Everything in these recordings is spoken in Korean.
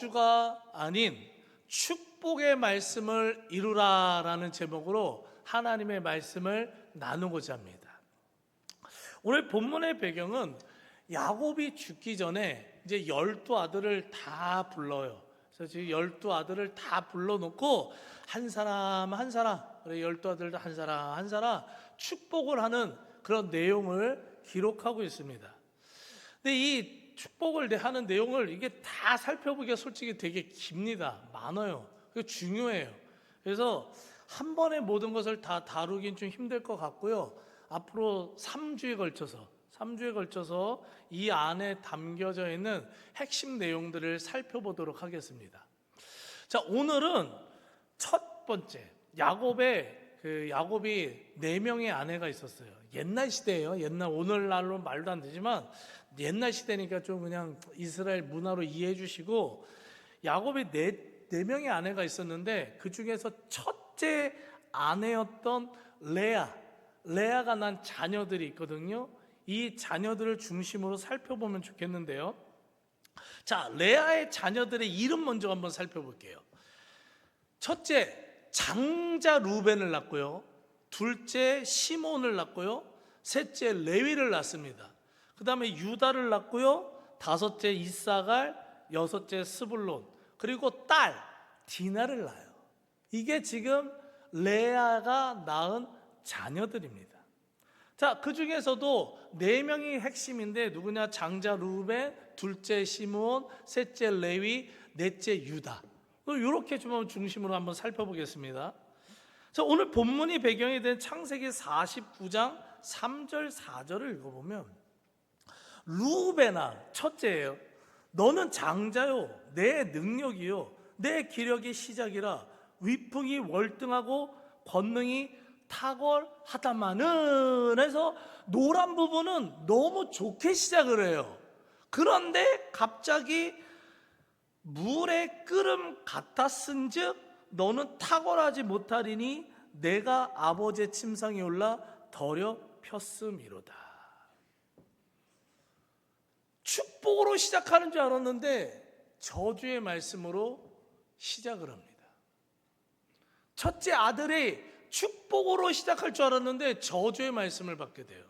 주가 아닌 축복의 말씀을 이루라라는 제목으로 하나님의 말씀을 나누고자 합니다. 오늘 본문의 배경은 야곱이 죽기 전에 이제 12아들을 다 불러요. 그래서 지금 12아들을 다 불러놓고 한 사람 한 사람, 12아들도 한 사람 한 사람 축복을 하는 그런 내용을 기록하고 있습니다. 근데 이 축복을 하는 내용을 이게 다 살펴보기가 솔직히 되게 깁니다. 많아요. 그게 중요해요. 그래서 한 번에 모든 것을 다 다루긴 좀 힘들 것 같고요. 앞으로 3주에 걸쳐서 이 안에 담겨져 있는 핵심 내용들을 살펴보도록 하겠습니다. 자, 오늘은 첫 번째, 야곱이 4명의 아내가 있었어요. 옛날 시대예요. 오늘날로 말도 안 되지만 옛날 시대니까 좀 그냥 이스라엘 문화로 이해해 주시고, 야곱이 4명의 아내가 있었는데 그 중에서 첫째 아내였던 레아가 난 자녀들이 있거든요. 이 자녀들을 중심으로 살펴보면 좋겠는데요. 자, 레아의 자녀들의 이름 먼저 한번 살펴볼게요. 첫째, 장자 루벤을 낳고요. 둘째, 시몬을 낳고요. 셋째, 레위를 낳습니다. 그 다음에 유다를 낳고요. 다섯째, 이사갈, 여섯째, 스불론, 그리고 딸 디나를 낳아요. 이게 지금 레아가 낳은 자녀들입니다. 자, 그 중에서도 4명이 핵심인데 누구냐? 장자 루벤, 둘째 시몬, 셋째 레위, 넷째 유다. 이렇게 좀 중심으로 한번 살펴보겠습니다. 자, 오늘 본문이 배경이 된 창세기 49장 3절 4절을 읽어보면, 루벤아, 첫째예요. 너는 장자요, 내 능력이요, 내 기력의 시작이라. 위풍이 월등하고 권능이 탁월하다마는 해서 노란 부분은 너무 좋게 시작을 해요. 그런데 갑자기 물의 끓음 같았은즉 너는 탁월하지 못하리니 내가 아버지의 침상에 올라 더럽혔음이로다. 축복으로 시작하는 줄 알았는데 저주의 말씀으로 시작을 합니다. 첫째 아들이 축복으로 시작할 줄 알았는데 저주의 말씀을 받게 돼요.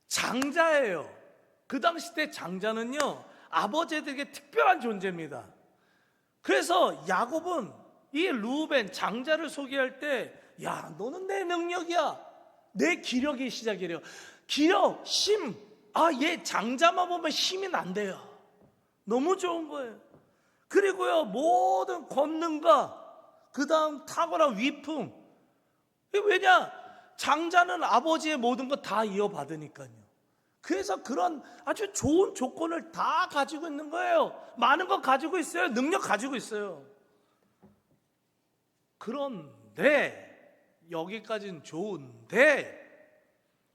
장자예요. 그 당시 때 장자는요, 아버지에게 특별한 존재입니다. 그래서 야곱은 이 루벤 장자를 소개할 때, 야, 너는 내 능력이야, 내 기력이 시작이래요. 기력, 힘, 얘 장자만 보면 힘이 난대요. 너무 좋은 거예요. 그리고요, 모든 권능과 그 다음 탁월한 위풍. 왜냐? 장자는 아버지의 모든 거 다 이어받으니까요. 그래서 그런 아주 좋은 조건을 다 가지고 있는 거예요. 많은 거 가지고 있어요. 능력 가지고 있어요. 그런데 여기까지는 좋은데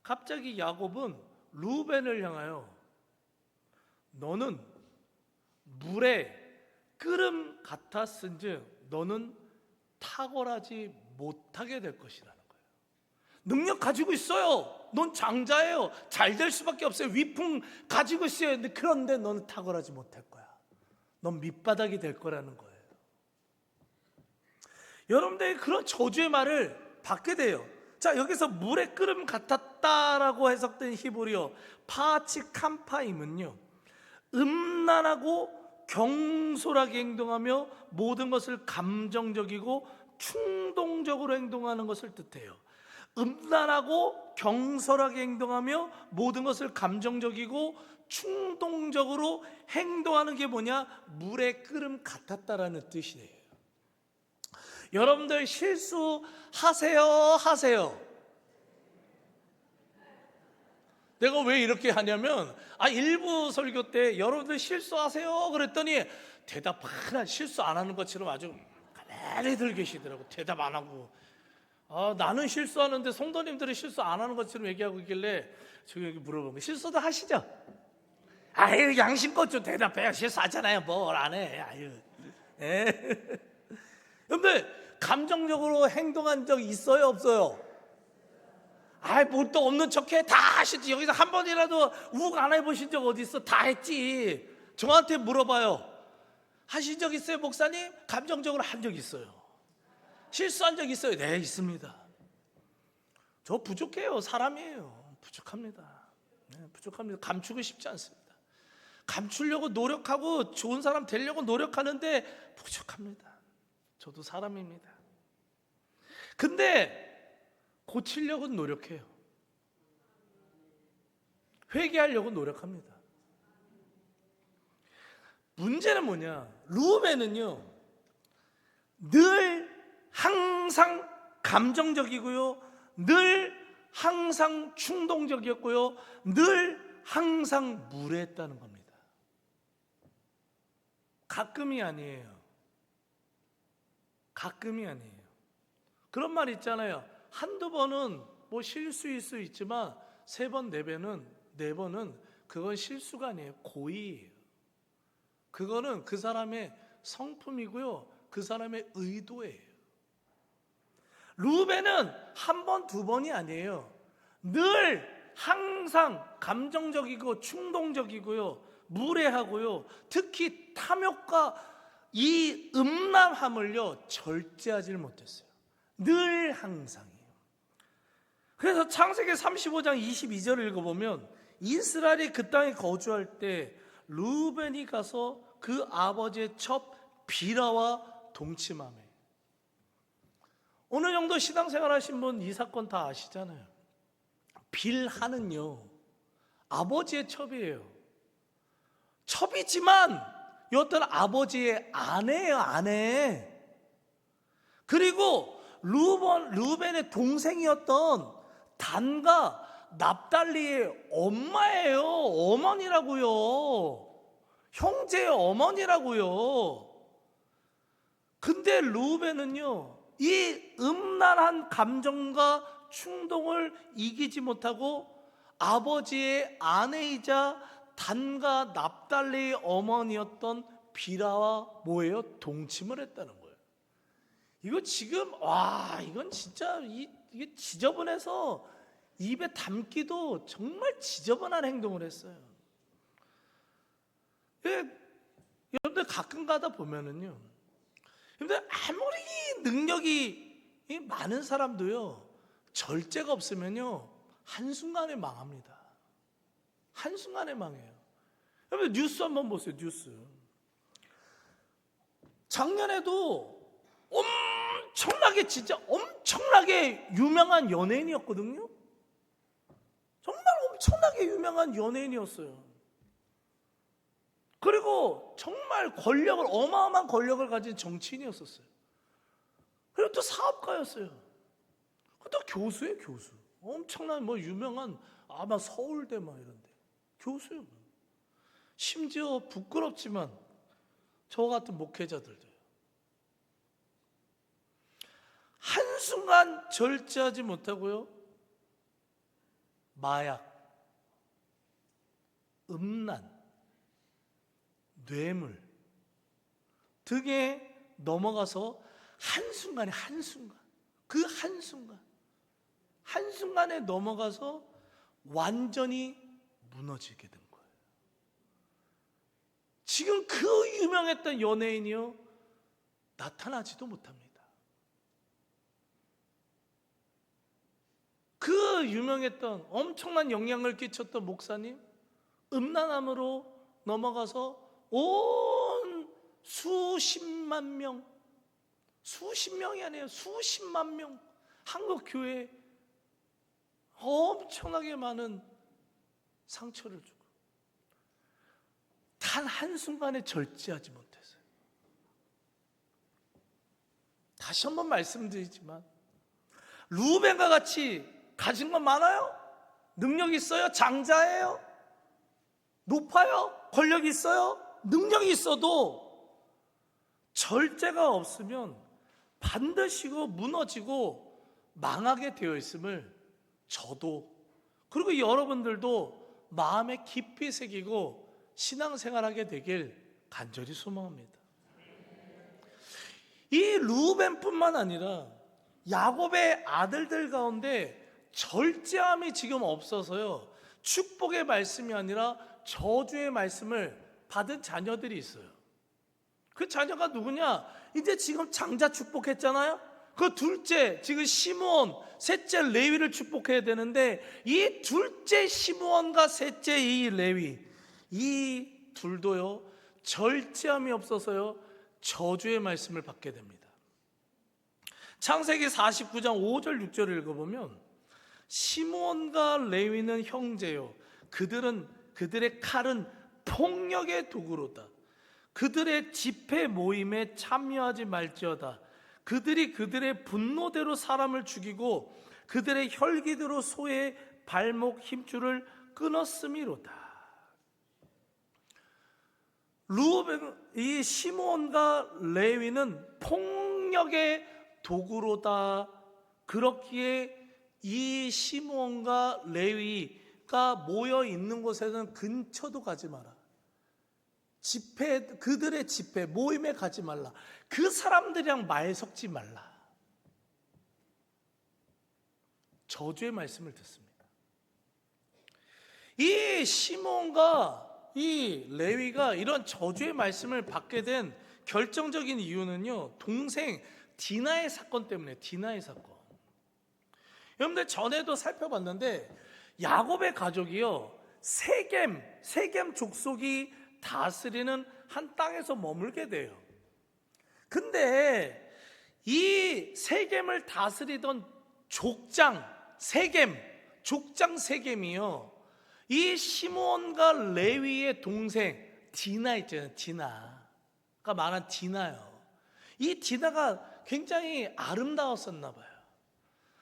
갑자기 야곱은 루벤을 향하여 너는 물에 끓음 같았은즉 너는 탁월하지 못하게 될 것이라는 거예요. 능력 가지고 있어요. 넌 장자예요. 잘 될 수밖에 없어요. 위풍 가지고 있어요. 그런데 너는 탁월하지 못할 거야. 넌 밑바닥이 될 거라는 거예요. 여러분들이 그런 저주의 말을 받게 돼요. 자, 여기서 물의 끓음 같았다라고 해석된 히브리어 파치캄파임은요, 음란하고 경솔하게 행동하며 모든 것을 감정적이고 충동적으로 행동하는 것을 뜻해요. 음란하고 경솔하게 행동하며 모든 것을 감정적이고 충동적으로 행동하는 게 뭐냐? 물의 끓음 같았다라는 뜻이에요. 여러분들 실수하세요? 내가 왜 이렇게 하냐면, 일부 설교 때 여러분들 실수하세요 그랬더니 대답 하나 실수 안 하는 것처럼 아주 가만히들 계시더라고. 대답 안 하고. 나는 실수하는데 성도님들이 실수 안 하는 것처럼 얘기하고 있길래 저기 물어본 거, 실수도 하시죠? 양심껏 좀 대답해요. 실수하잖아요. 뭘 안 해. 여러분들 감정적으로 행동한 적 있어요, 없어요? 뭘 또 없는 척해? 다 하시지. 여기서 한 번이라도 욱 안 해보신 적 어디 있어? 다 했지. 저한테 물어봐요. 하신 적 있어요, 목사님? 감정적으로 한 적 있어요. 실수한 적 있어요? 네, 있습니다. 저 부족해요. 사람이에요. 부족합니다. 네, 부족합니다. 감추고 싶지 않습니다. 감추려고 노력하고 좋은 사람 되려고 노력하는데 부족합니다. 저도 사람입니다. 근데 고치려고 노력해요. 회개하려고 노력합니다. 문제는 뭐냐? 루벤은요, 늘 항상 감정적이고요, 늘 항상 충동적이었고요, 늘 항상 무례했다는 겁니다. 가끔이 아니에요. 가끔이 아니에요. 그런 말 있잖아요. 한두 번은 뭐 실수일 수 있지만 세 번, 네 번은 그건 실수가 아니에요. 고의예요. 그거는 그 사람의 성품이고요, 그 사람의 의도예요. 루벤은 한 번, 두 번이 아니에요. 늘 항상 감정적이고 충동적이고요, 무례하고요, 특히 탐욕과 이 음란함을요 절제하지 못했어요. 늘 항상이에요. 그래서 창세기 35장 22절을 읽어보면 이스라엘이 그 땅에 거주할 때 루벤이 가서 그 아버지의 첩 비라와 동침하며, 어느 정도 신앙생활 하신 분 이 사건 다 아시잖아요. 빌하는요 아버지의 첩이에요. 첩이지만 여튼 아버지의 아내예요, 아내. 그리고 루벤의 동생이었던 단과 납달리의 엄마예요. 어머니라고요. 형제의 어머니라고요. 근데 루벤은요 이 음란한 감정과 충동을 이기지 못하고 아버지의 아내이자 단과 납달리의 어머니였던 비라와 뭐예요? 동침을 했다는 거예요. 이거 지금 이건 진짜 이게 지저분해서 입에 담기도 정말 지저분한 행동을 했어요. 여러분들 가끔 가다 보면은요, 여러분들 아무리 능력이 많은 사람도요 절제가 없으면요 한순간에 망합니다. 한순간에 망해요. 여러분 뉴스 한번 보세요. 뉴스 작년에도 엄청나게 유명한 연예인이었거든요. 정말 엄청나게 유명한 연예인이었어요. 그리고 정말 어마어마한 권력을 가진 정치인이었었어요. 그리고 또 사업가였어요. 또 교수예요, 교수. 엄청난 유명한 아마 서울대 이런데 교수예요. 심지어 부끄럽지만 저 같은 목회자들도요. 한순간 절제하지 못하고요, 마약, 음란, 뇌물 등에 넘어가서 한순간에 넘어가서 완전히 무너지게 된 거예요. 지금 그 유명했던 연예인이요 나타나지도 못합니다. 그 유명했던 엄청난 영향을 끼쳤던 목사님 음란함으로 넘어가서 온 수십만 명, 수십 명이 아니에요, 수십만 명 한국 교회에 엄청나게 많은 상처를 주고 단 한순간에 절제하지 못했어요. 다시 한번 말씀드리지만 루벤과 같이 가진 건 많아요? 능력 있어요? 장자예요? 높아요? 권력이 있어요? 능력이 있어도 절제가 없으면 반드시 무너지고 망하게 되어 있음을 저도 그리고 여러분들도 마음에 깊이 새기고 신앙생활하게 되길 간절히 소망합니다. 이 루벤뿐만 아니라 야곱의 아들들 가운데 절제함이 지금 없어서요 축복의 말씀이 아니라 저주의 말씀을 받은 자녀들이 있어요. 그 자녀가 누구냐? 이제 지금 장자 축복했잖아요. 그 둘째 지금 시므온, 셋째 레위를 축복해야 되는데, 이 둘째 시므온과 셋째 이 레위, 이 둘도요 절제함이 없어서요 저주의 말씀을 받게 됩니다. 창세기 49장 5절 6절을 읽어보면, 시므온과 레위는 형제요, 그들의 칼은 폭력의 도구로다. 그들의 집회 모임에 참여하지 말지어다. 그들이 그들의 분노대로 사람을 죽이고 그들의 혈기대로 소의 발목 힘줄을 끊었음이로다. 이 시므온과 레위는 폭력의 도구로다. 그렇기에 이 시므온과 레위가 모여 있는 곳에는 근처도 가지 마라. 그들의 집회 모임에 가지 말라. 그 사람들이랑 말 섞지 말라. 저주의 말씀을 듣습니다. 이 시므온과 이 레위가 이런 저주의 말씀을 받게 된 결정적인 이유는요, 동생 디나의 사건 때문에. 디나의 사건. 여러분들 전에도 살펴봤는데, 야곱의 가족이요 세겜 족속이 다스리는 한 땅에서 머물게 돼요. 근데 이 세겜을 다스리던 족장 세겜이요, 이 시므온과 레위의 동생 디나 있잖아요. 디나가 말한 디나요. 이 디나가 굉장히 아름다웠었나 봐요.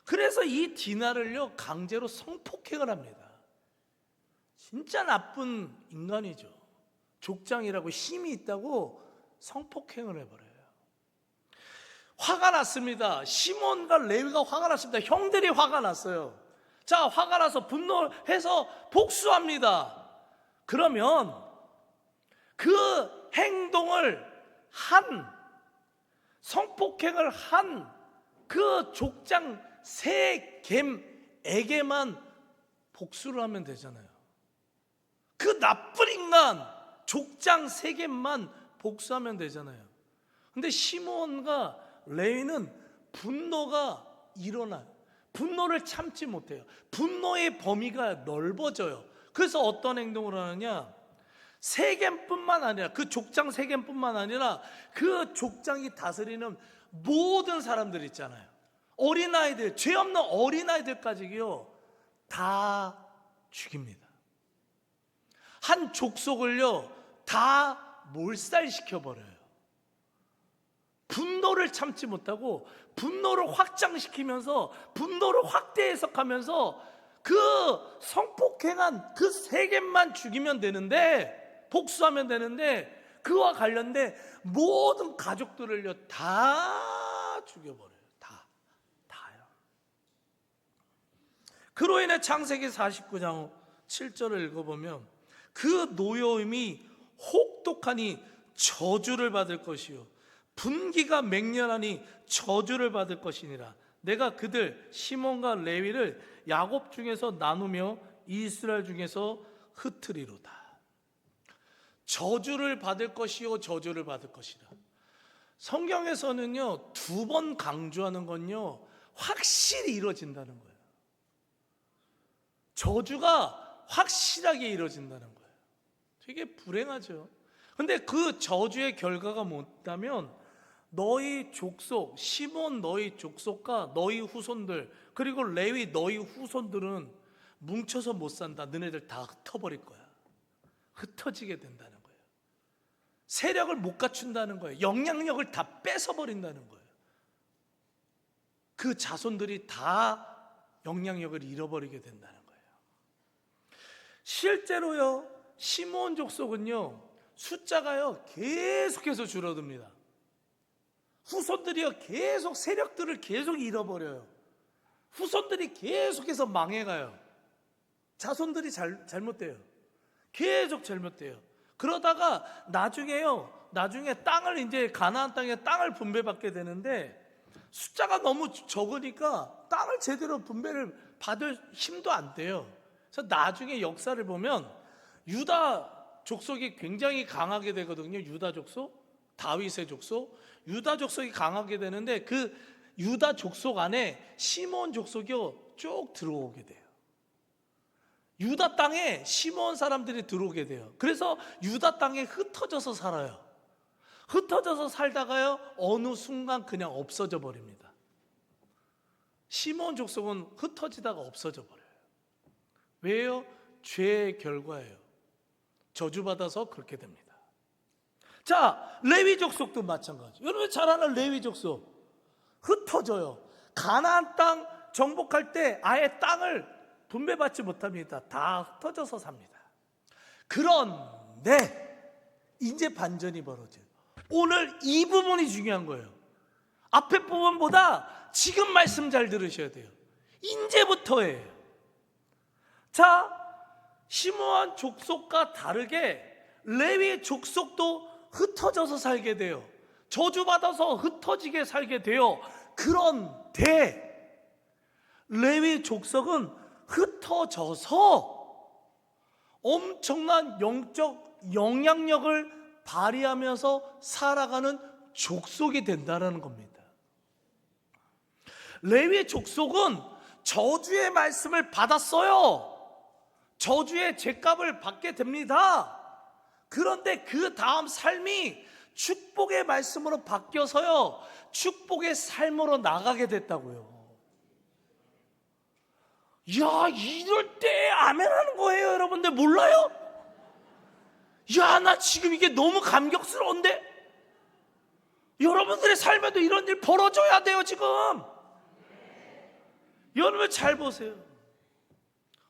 그래서 이 디나를요 강제로 성폭행을 합니다. 진짜 나쁜 인간이죠. 족장이라고 힘이 있다고 성폭행을 해버려요. 화가 났습니다. 시몬과 레위가 화가 났습니다. 형들이 화가 났어요. 자, 화가 나서 분노해서 복수합니다. 그러면 그 행동을 성폭행을 한 그 족장 세겜에게만 복수를 하면 되잖아요. 그 나쁜 인간 족장 세겜만 복수하면 되잖아요. 근데 시므온과 레위는 분노가 일어나요. 분노를 참지 못해요. 분노의 범위가 넓어져요. 그래서 어떤 행동을 하느냐, 세겜뿐만 아니라, 그 족장 세겜뿐만 아니라 그 족장이 다스리는 모든 사람들 있잖아요. 어린아이들, 죄 없는 어린아이들까지요 다 죽입니다. 한 족속을요 다 몰살시켜버려요. 분노를 참지 못하고 분노를 확장시키면서, 분노를 확대 해석하면서 그 성폭행한 그 세겜만 죽이면 되는데, 복수하면 되는데, 그와 관련된 모든 가족들을요 다 죽여버려요. 다요. 그로 인해 창세기 49장 7절을 읽어보면, 그 노여움이 혹독하니 저주를 받을 것이요 분기가 맹렬하니 저주를 받을 것이니라. 내가 그들 시몬과 레위를 야곱 중에서 나누며 이스라엘 중에서 흩으리로다. 저주를 받을 것이요 저주를 받을 것이라. 성경에서는요 2번 강조하는 건요 확실히 이루어진다는 거예요. 저주가 확실하게 이루어진다는 거예요. 되게 불행하죠. 근데 그 저주의 결과가 뭐냐면, 너희 족속, 시몬 너희 족속과 너희 후손들, 그리고 레위 너희 후손들은 뭉쳐서 못 산다. 너네들 다 흩어버릴 거야. 흩어지게 된다는 거예요. 세력을 못 갖춘다는 거예요. 영향력을 다 뺏어버린다는 거예요. 그 자손들이 다 영향력을 잃어버리게 된다는 거예요. 실제로요 시므온 족속은요 숫자가요 계속해서 줄어듭니다. 후손들이요 계속 세력들을 계속 잃어버려요. 후손들이 계속해서 망해가요. 자손들이 잘못돼요. 계속 잘못돼요. 그러다가 나중에 땅을, 이제 가나안 땅에 땅을 분배받게 되는데, 숫자가 너무 적으니까 땅을 제대로 분배를 받을 힘도 안 돼요. 그래서 나중에 역사를 보면 유다 족속이 굉장히 강하게 되거든요. 유다 족속. 다윗의 족속, 유다 족속이 강하게 되는데 그 유다 족속 안에 시몬 족속이 쭉 들어오게 돼요. 유다 땅에 시몬 사람들이 들어오게 돼요. 그래서 유다 땅에 흩어져서 살아요. 흩어져서 살다가요 어느 순간 그냥 없어져 버립니다. 시몬 족속은 흩어지다가 없어져 버려요. 왜요? 죄의 결과예요. 저주받아서 그렇게 됩니다. 자, 레위 족속도 마찬가지. 여러분 잘 아는 레위 족속 흩어져요. 가나안 땅 정복할 때 아예 땅을 분배받지 못합니다. 다 흩어져서 삽니다. 그런데 이제 반전이 벌어져요. 오늘 이 부분이 중요한 거예요. 앞에 부분보다 지금 말씀 잘 들으셔야 돼요. 이제부터예요. 자, 시므온 족속과 다르게 레위 족속도 흩어져서 살게 돼요. 저주받아서 흩어지게 살게 돼요. 그런데 레위 족속은 흩어져서 엄청난 영적 영향력을 발휘하면서 살아가는 족속이 된다는 겁니다. 레위 족속은 저주의 말씀을 받았어요. 저주의 죗값을 받게 됩니다. 그런데 그 다음 삶이 축복의 말씀으로 바뀌어서요 축복의 삶으로 나가게 됐다고요. 야, 이럴 때 아멘 하는 거예요. 여러분들 몰라요? 야, 나 지금 이게 너무 감격스러운데? 여러분들의 삶에도 이런 일 벌어져야 돼요. 지금 여러분 잘 보세요.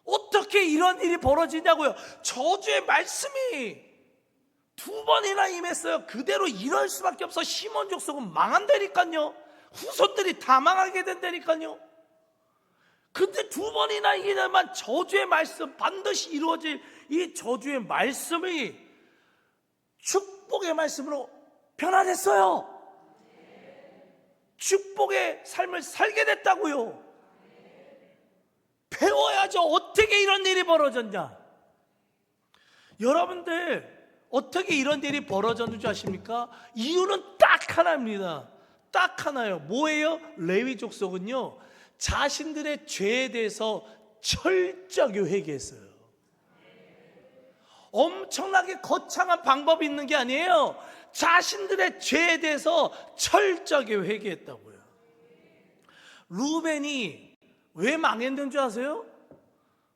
어떻게 이런 일이 벌어지냐고요. 저주의 말씀이 2번이나 임했어요. 그대로 이럴 수밖에 없어. 시몬 족속은 망한다니까요. 후손들이 다 망하게 된다니까요. 근데 2번이나 이기만 저주의 말씀 반드시 이루어질 이 저주의 말씀이 축복의 말씀으로 변화됐어요. 축복의 삶을 살게 됐다고요. 배워야죠. 어떻게 이런 일이 벌어졌냐. 여러분들 어떻게 이런 일이 벌어졌는 줄 아십니까? 이유는 딱 하나입니다. 딱 하나예요. 뭐예요? 레위 족속은요 자신들의 죄에 대해서 철저하게 회개했어요. 엄청나게 거창한 방법이 있는 게 아니에요. 자신들의 죄에 대해서 철저하게 회개했다고요. 루벤이 왜 망했는 줄 아세요?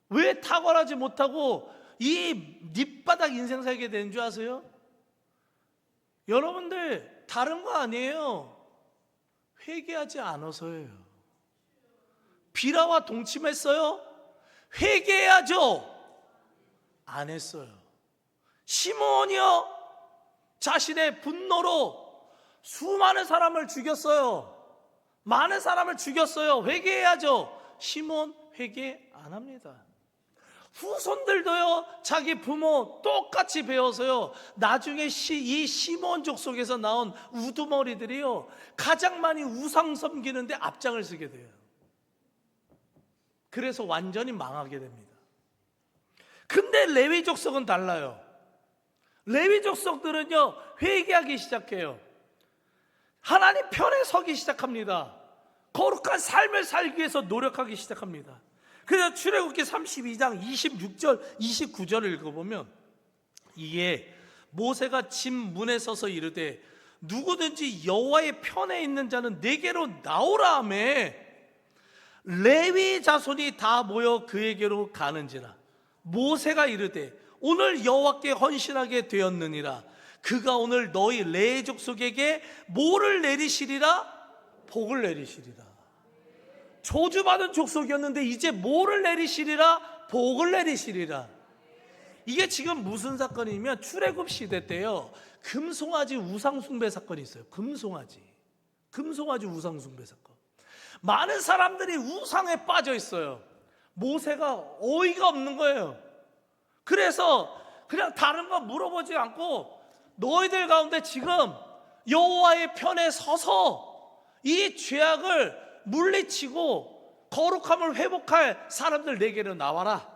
왜 탁월하지 못하고 이 밑바닥 인생 살게 된 줄 아세요? 여러분들 다른 거 아니에요. 회개하지 않아서예요. 비라와 동침했어요? 회개해야죠. 안 했어요. 시므온이요 자신의 분노로 수많은 사람을 죽였어요. 많은 사람을 죽였어요. 회개해야죠. 시므온 회개 안 합니다. 후손들도요 자기 부모 똑같이 배워서요 나중에 이 시므온 족속에서 나온 우두머리들이요 가장 많이 우상 섬기는데 앞장을 서게 돼요. 그래서 완전히 망하게 됩니다. 근데 레위 족속은 달라요. 레위 족속들은요 회개하기 시작해요. 하나님 편에 서기 시작합니다. 거룩한 삶을 살기 위해서 노력하기 시작합니다. 그래서 출애굽기 32장 26절 29절을 읽어보면 이에 모세가 집 문에 서서 이르되 누구든지 여호와의 편에 있는 자는 내게로 나오라 하매 레위 자손이 다 모여 그에게로 가는지라. 모세가 이르되 오늘 여호와께 헌신하게 되었느니라. 그가 오늘 너희 레위 족속에게 뭐를 내리시리라? 복을 내리시리라. 저주받은 족속이었는데 이제 뭐를 내리시리라? 복을 내리시리라. 이게 지금 무슨 사건이냐면 출애굽 시대 때요 금송아지 우상숭배 사건이 있어요. 금송아지 우상숭배 사건. 많은 사람들이 우상에 빠져 있어요. 모세가 어이가 없는 거예요. 그래서 그냥 다른 거 물어보지 않고 너희들 가운데 지금 여호와의 편에 서서 이 죄악을 물리치고 거룩함을 회복할 사람들 내게로 나와라.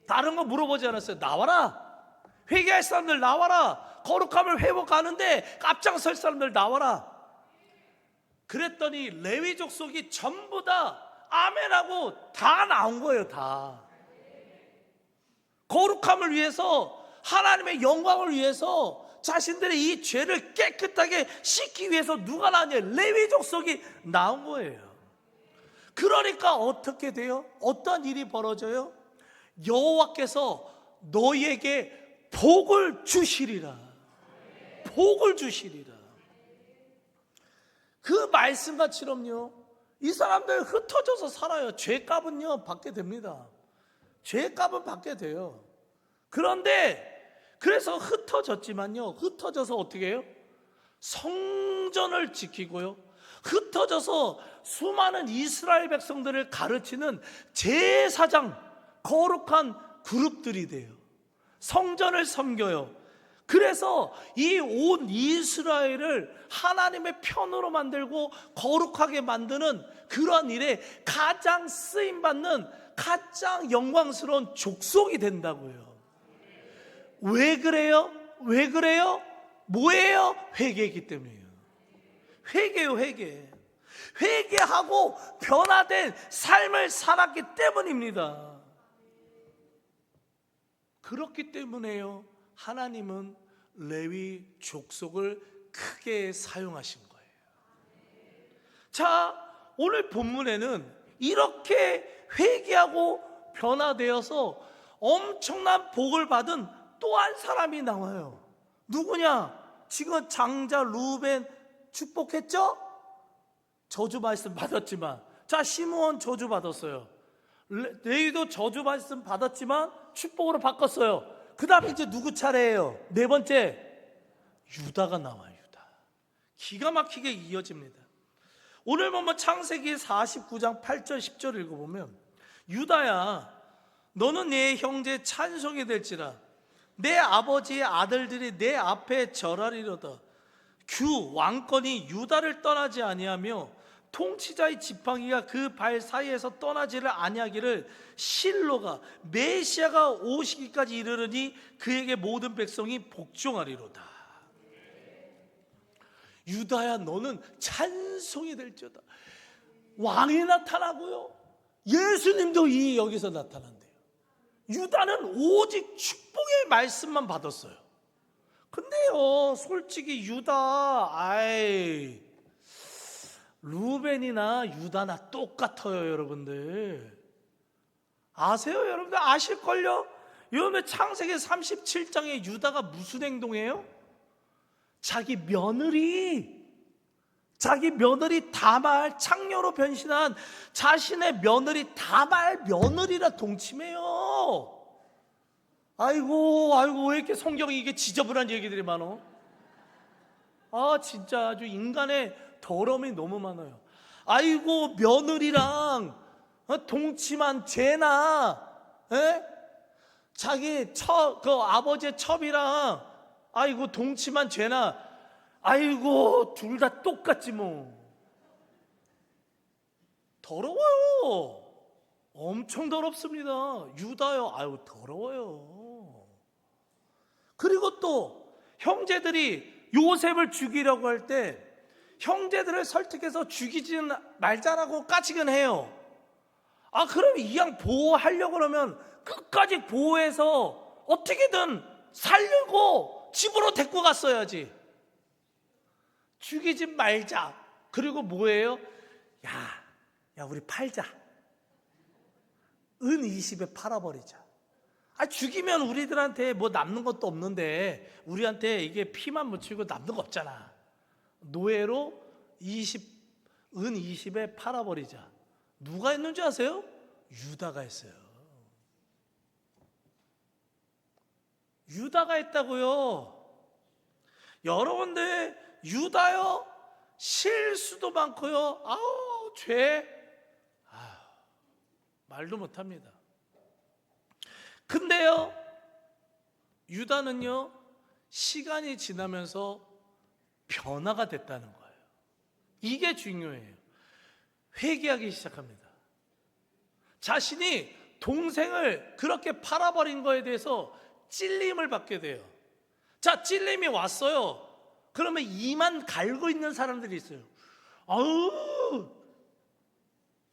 다른 거 물어보지 않았어요. 나와라. 회개할 사람들 나와라. 거룩함을 회복하는데 앞장설 사람들 나와라. 그랬더니 레위 족속이 전부 다 아멘하고 다 나온 거예요. 다 거룩함을 위해서, 하나님의 영광을 위해서, 자신들의 이 죄를 깨끗하게 씻기 위해서 누가 나왔냐? 레위 족속이 나온 거예요. 그러니까 어떻게 돼요? 어떤 일이 벌어져요? 여호와께서 너희에게 복을 주시리라. 복을 주시리라. 그 말씀같이럼요, 이 사람들 흩어져서 살아요. 죄값은요 받게 됩니다. 죄값은 받게 돼요. 그런데 그래서 흩어졌지만요, 흩어져서 어떻게 해요? 성전을 지키고요, 흩어져서 수많은 이스라엘 백성들을 가르치는 제사장, 거룩한 그룹들이 돼요. 성전을 섬겨요. 그래서 이 온 이스라엘을 하나님의 편으로 만들고 거룩하게 만드는 그러한 일에 가장 쓰임받는, 가장 영광스러운 족속이 된다고요. 왜 그래요? 왜 그래요? 뭐예요? 회개이기 때문이에요. 회개요, 회개. 회개하고 변화된 삶을 살았기 때문입니다. 그렇기 때문에요, 하나님은 레위 족속을 크게 사용하신 거예요. 자, 오늘 본문에는 이렇게 회개하고 변화되어서 엄청난 복을 받은 또 한 사람이 나와요. 누구냐? 지금 장자 루벤 축복했죠? 저주 말씀 받았지만, 자, 시므온 저주 받았어요. 레위도 저주 말씀 받았지만 축복으로 바꿨어요. 그 다음에 이제 누구 차례예요? 네 번째, 유다가 나와요. 유다. 기가 막히게 이어집니다. 오늘 보면 창세기 49장 8절 10절 읽어보면, 유다야, 너는 내 형제 찬송이 될지라. 내 아버지의 아들들이 내 앞에 절하리로다. 규 왕권이 유다를 떠나지 아니하며 통치자의 지팡이가 그 발 사이에서 떠나지를 아니하기를, 실로가 메시아가 오시기까지 이르르니 그에게 모든 백성이 복종하리로다. 유다야, 너는 찬송이 될지어다. 왕이 나타나고요, 예수님도 여기서 나타난대요. 유다는 오직 축복의 말씀만 받았어요. 근데요, 솔직히 유다, 루벤이나 유다나 똑같아요. 여러분들 아세요? 여러분들 아실걸요? 여러분들 창세기 37장에 유다가 무슨 행동해요? 자기 며느리 다말, 창녀로 변신한 자신의 며느리 다말 며느리라 동침해요. 아이고 왜 이렇게 성경이 이게 지저분한 얘기들이 많어? 진짜 아주 인간의 더러움이 너무 많아요. 아이고, 며느리랑 동침한 죄나, 자기 아버지의 첩이랑 아이고 동침한 죄나, 아이고 둘 다 똑같지 뭐. 더러워요. 엄청 더럽습니다. 유다요, 아유 더러워요. 그리고 또 형제들이 요셉을 죽이려고 할 때 형제들을 설득해서 죽이지 말자라고 까치긴 해요. 그럼 이 양 보호하려고 그러면 끝까지 보호해서 어떻게든 살려고 집으로 데리고 갔어야지. 죽이지 말자. 그리고 뭐예요? 야 우리 팔자. 은 20에 팔아버리자. 죽이면 우리들한테 뭐 남는 것도 없는데, 우리한테 이게 피만 묻히고 남는 거 없잖아. 노예로 은 20에 팔아버리자. 누가 했는지 아세요? 유다가 했어요. 유다가 했다고요. 여러분들, 유다요, 실수도 많고요, 죄, 말도 못합니다. 근데요, 유다는요, 시간이 지나면서 변화가 됐다는 거예요. 이게 중요해요. 회개하기 시작합니다. 자신이 동생을 그렇게 팔아버린 거에 대해서 찔림을 받게 돼요. 자, 찔림이 왔어요. 그러면 이만 갈고 있는 사람들이 있어요. 아우,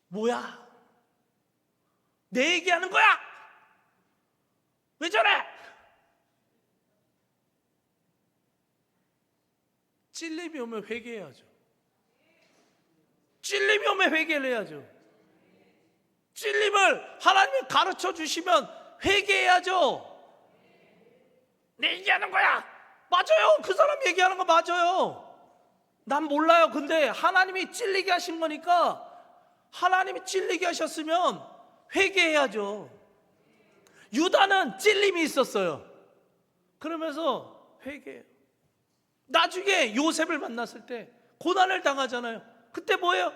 뭐야? 내 얘기하는 거야? 왜 저래? 찔림이 오면 회개해야죠. 찔림이 오면 회개를 해야죠. 찔림을 하나님이 가르쳐 주시면 회개해야죠. 내 얘기하는 거야. 맞아요. 그 사람 얘기하는 거 맞아요. 난 몰라요. 근데 하나님이 찔리게 하신 거니까, 하나님이 찔리게 하셨으면 회개해야죠. 유다는 찔림이 있었어요. 그러면서 회개해요. 나중에 요셉을 만났을 때 고난을 당하잖아요. 그때 뭐예요?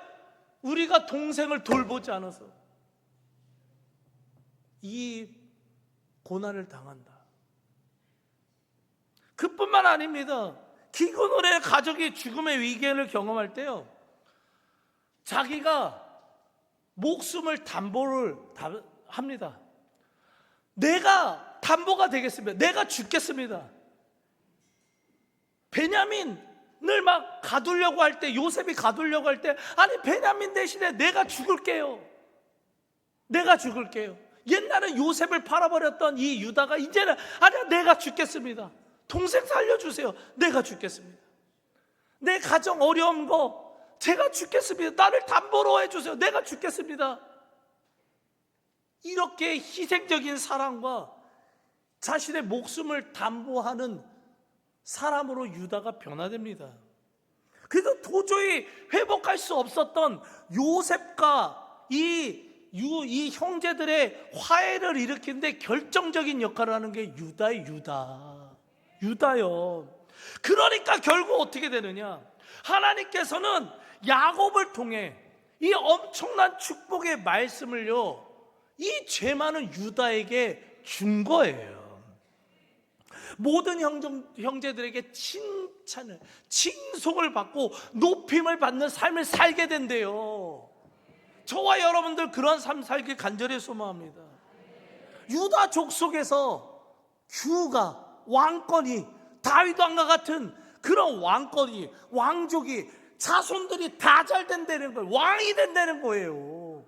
우리가 동생을 돌보지 않아서 이 고난을 당한다. 그뿐만 아닙니다. 기근으로 가족이 죽음의 위기를 경험할 때요, 자기가 목숨을 담보를 합니다. 내가 담보가 되겠습니다. 내가 죽겠습니다. 베냐민을 막 가두려고 할 때, 요셉이 가두려고 할 때, 아니 베냐민 대신에 내가 죽을게요. 내가 죽을게요. 옛날에 요셉을 팔아버렸던 이 유다가 이제는 아니야, 내가 죽겠습니다. 동생 살려주세요. 내가 죽겠습니다. 내 가정 어려운 거 제가 죽겠습니다. 나를 담보로 해주세요. 내가 죽겠습니다. 이렇게 희생적인 사랑과 자신의 목숨을 담보하는 사람으로 유다가 변화됩니다. 그래서 도저히 회복할 수 없었던 요셉과 이 형제들의 화해를 일으키는데 결정적인 역할을 하는 게 유다요. 그러니까 결국 어떻게 되느냐, 하나님께서는 야곱을 통해 이 엄청난 축복의 말씀을요, 이 죄 많은 유다에게 준 거예요. 모든 형제들에게 칭찬을, 칭송을 받고 높임을 받는 삶을 살게 된대요. 저와 여러분들 그런 삶 살길 간절히 소망합니다. 유다 족속에서 규가, 왕권이, 다윗 왕과 같은 그런 왕권이, 왕족이, 자손들이 다 잘 된다는 거예요. 왕이 된다는 거예요.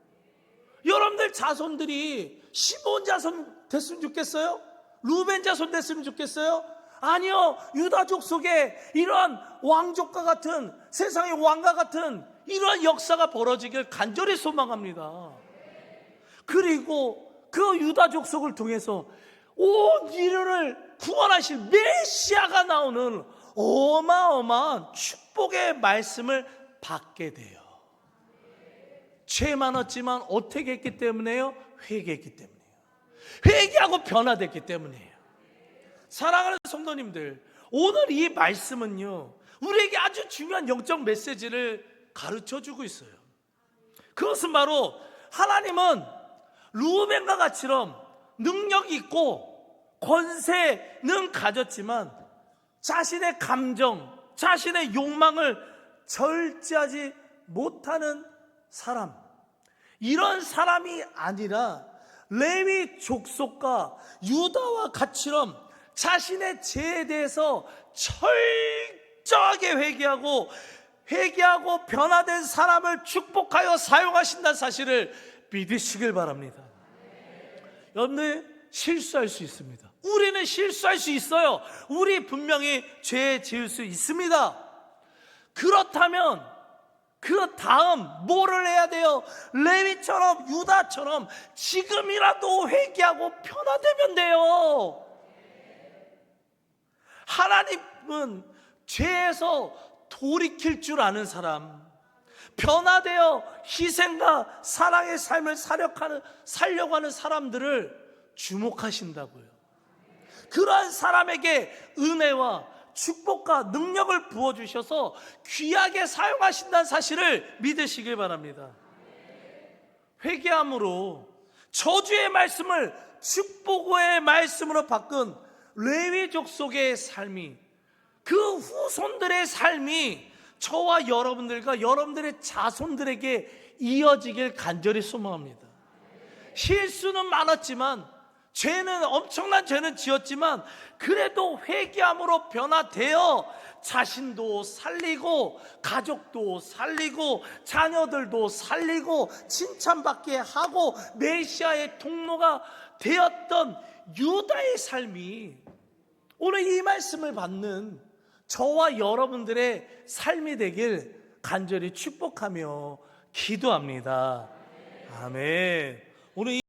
여러분들 자손들이 시몬 자손 됐으면 좋겠어요? 루벤 자손 됐으면 좋겠어요? 아니요. 유다족 속에 이러한 왕족과 같은, 세상의 왕과 같은 이러한 역사가 벌어지길 간절히 소망합니다. 그리고 그 유다족 속을 통해서 온 인류를 구원하실 메시아가 나오는 어마어마한 축복의 말씀을 받게 돼요. 죄 많았지만 어떻게 했기 때문에요? 회개했기 때문이에요. 회개하고 변화됐기 때문이에요. 사랑하는 성도님들, 오늘 이 말씀은요, 우리에게 아주 중요한 영적 메시지를 가르쳐주고 있어요. 그것은 바로 하나님은 루벤과 같이럼 능력이 있고 권세는 가졌지만 자신의 감정, 자신의 욕망을 절제하지 못하는 사람, 이런 사람이 아니라 레위 족속과 유다와 같이럼 자신의 죄에 대해서 철저하게 회개하고 변화된 사람을 축복하여 사용하신다는 사실을 믿으시길 바랍니다. 여러분들, 실수할 수 있습니다. 우리는 실수할 수 있어요. 우리 분명히 죄 지을 수 있습니다. 그렇다면 그 다음 뭐를 해야 돼요? 레위처럼, 유다처럼 지금이라도 회개하고 변화되면 돼요. 하나님은 죄에서 돌이킬 줄 아는 사람, 변화되어 희생과 사랑의 삶을 살려고 하는 사람들을 주목하신다고요. 그러한 사람에게 은혜와 축복과 능력을 부어주셔서 귀하게 사용하신다는 사실을 믿으시길 바랍니다. 회개함으로 저주의 말씀을 축복의 말씀으로 바꾼 레위 족속의 삶이, 그 후손들의 삶이 저와 여러분들과 여러분들의 자손들에게 이어지길 간절히 소망합니다. 실수는 많았지만 죄는 엄청난 죄는 지었지만 그래도 회개함으로 변화되어 자신도 살리고 가족도 살리고 자녀들도 살리고 칭찬받게 하고 메시아의 통로가 되었던 유다의 삶이 오늘 이 말씀을 받는 저와 여러분들의 삶이 되길 간절히 축복하며 기도합니다. 아멘. 오늘